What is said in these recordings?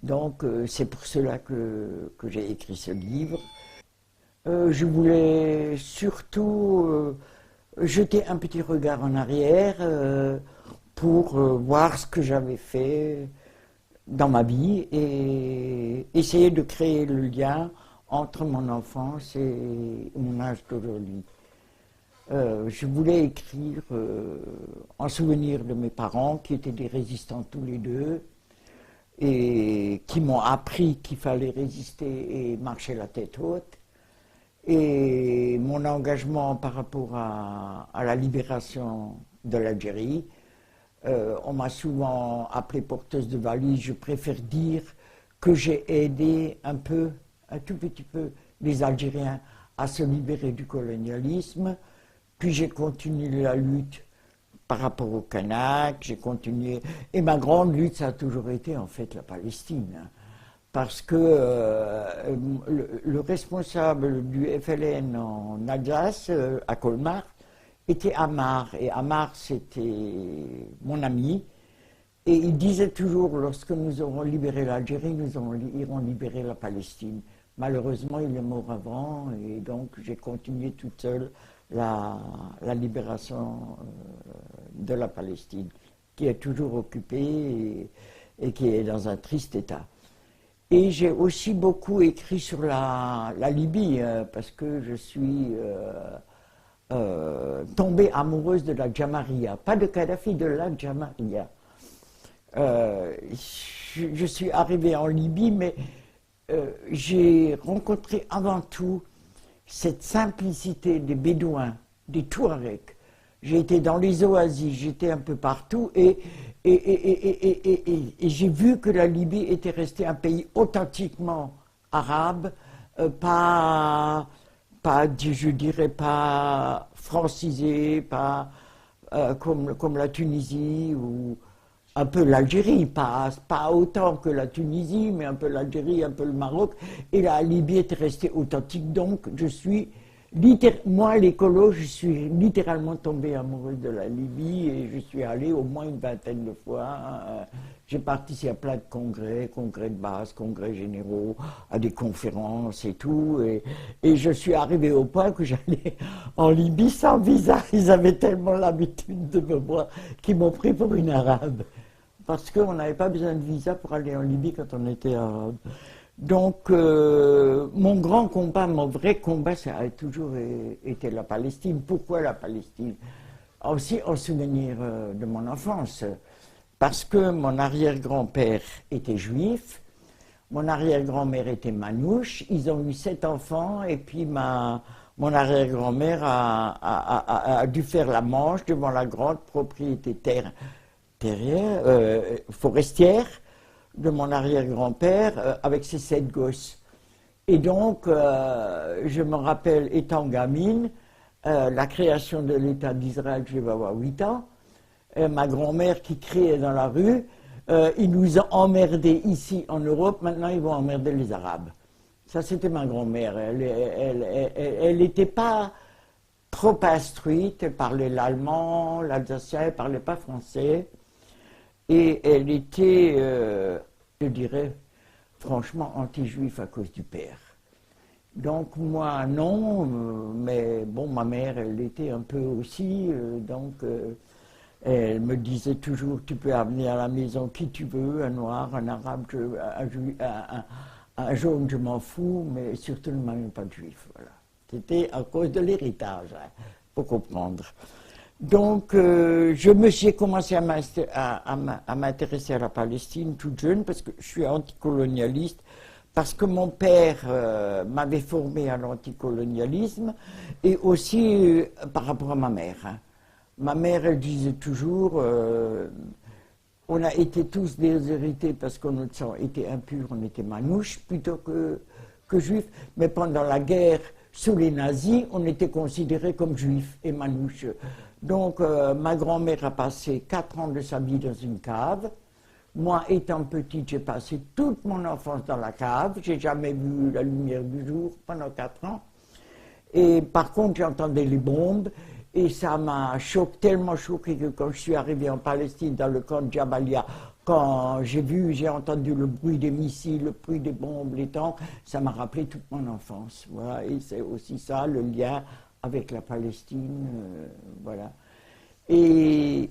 Donc c'est pour cela que j'ai écrit ce livre. Je voulais surtout jeter un petit regard en arrière pour voir ce que j'avais fait dans ma vie et essayer de créer le lien entre mon enfance et mon âge d'aujourd'hui. Je voulais écrire en souvenir de mes parents qui étaient des résistants tous les deux et qui m'ont appris qu'il fallait résister et marcher la tête haute. Et mon engagement par rapport à la libération de l'Algérie, on m'a souvent appelée porteuse de valise. Je préfère dire que j'ai aidé un peu, un tout petit peu, les Algériens à se libérer du colonialisme. Puis j'ai continué la lutte par rapport au Kanak, j'ai continué. Et ma grande lutte, ça a toujours été en fait la Palestine. Parce que le responsable du FLN en Alsace, à Colmar, était Amar. Et Amar, c'était mon ami. Et il disait toujours, lorsque nous aurons libéré l'Algérie, nous irons libérer la Palestine. Malheureusement, il est mort avant, et donc j'ai continué toute seule la libération de la Palestine, qui est toujours occupée et qui est dans un triste état. Et j'ai aussi beaucoup écrit sur la Libye, parce que je suis tombée amoureuse de la Jamaria. Pas de Kadhafi, de la Jamaria. Je suis arrivée en Libye, mais j'ai rencontré avant tout cette simplicité des Bédouins, des Touaregs. J'ai été dans les oasis, j'étais un peu partout et j'ai vu que la Libye était restée un pays authentiquement arabe, je dirais pas francisé, pas comme la Tunisie ou un peu l'Algérie, pas autant que la Tunisie, mais un peu l'Algérie, un peu le Maroc. Et la Libye était restée authentique. Donc, moi, l'écolo, je suis littéralement tombée amoureuse de la Libye et je suis allée au moins une vingtaine de fois. J'ai participé à plein de congrès de base, congrès généraux, à des conférences et tout. Et je suis arrivée au point que j'allais en Libye sans visa. Ils avaient tellement l'habitude de me voir qu'ils m'ont pris pour une arabe. Parce qu'on n'avait pas besoin de visa pour aller en Libye quand on était arabe. Donc, mon grand combat, mon vrai combat, ça a toujours été la Palestine. Pourquoi la Palestine? Aussi en souvenir de mon enfance. Parce que mon arrière-grand-père était juif, mon arrière-grand-mère était manouche, ils ont eu 7 enfants, et puis mon arrière-grand-mère a dû faire la manche devant la grande propriété forestière de mon arrière-grand-père avec ses 7 gosses. Et donc, je me rappelle, étant gamine, la création de l'État d'Israël, je vais avoir 8 ans, ma grand-mère qui criait dans la rue, ils nous ont emmerdés ici en Europe, maintenant ils vont emmerder les Arabes. Ça, c'était ma grand-mère. Elle n'était pas trop instruite, elle parlait l'allemand, l'alsacien, elle ne parlait pas français. Et elle était, je dirais, franchement anti-juif à cause du père. Donc moi, non, mais bon, ma mère, elle l'était un peu aussi, donc elle me disait toujours, tu peux amener à la maison qui tu veux, un noir, un arabe, un jaune, je m'en fous, mais surtout ne m'amène pas de juif, voilà. C'était à cause de l'héritage, hein, faut comprendre. Donc, j'ai commencé à m'intéresser à la Palestine toute jeune parce que je suis anticolonialiste, parce que mon père m'avait formé à l'anticolonialisme et aussi par rapport à ma mère. Hein. Ma mère, elle disait toujours, on a été tous déshérités parce que notre sang était impur, on était manouches plutôt que juifs, mais pendant la guerre, sous les nazis, on était considérés comme juifs et manouches. Donc, ma grand-mère a passé 4 ans de sa vie dans une cave. Moi, étant petite, j'ai passé toute mon enfance dans la cave. J'ai jamais vu la lumière du jour pendant 4 ans. Et par contre, j'entendais les bombes. Et ça m'a tellement choqué que quand je suis arrivé en Palestine, dans le camp de Jabalia, quand j'ai entendu le bruit des missiles, le bruit des bombes, les tanks, ça m'a rappelé toute mon enfance. Voilà. Et c'est aussi ça, le lien avec la Palestine. Voilà. Et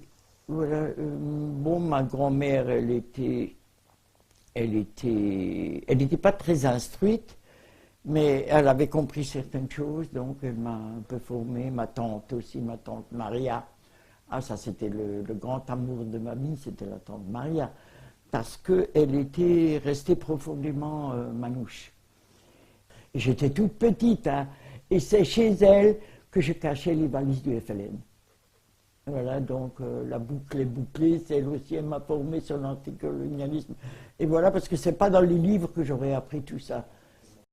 voilà, bon, ma grand-mère, elle n'était pas très instruite, mais elle avait compris certaines choses, donc elle m'a un peu formée. Ma tante aussi, ma tante Maria. Ah, ça c'était le grand amour de ma vie, c'était la tante Maria, parce qu'elle était restée profondément manouche. J'étais toute petite, hein, et c'est chez elle que je cachais les valises du FLN. Voilà, donc la boucle est bouclée, c'est elle aussi, elle m'a formée sur l'anticolonialisme. Et voilà, parce que c'est pas dans les livres que j'aurais appris tout ça.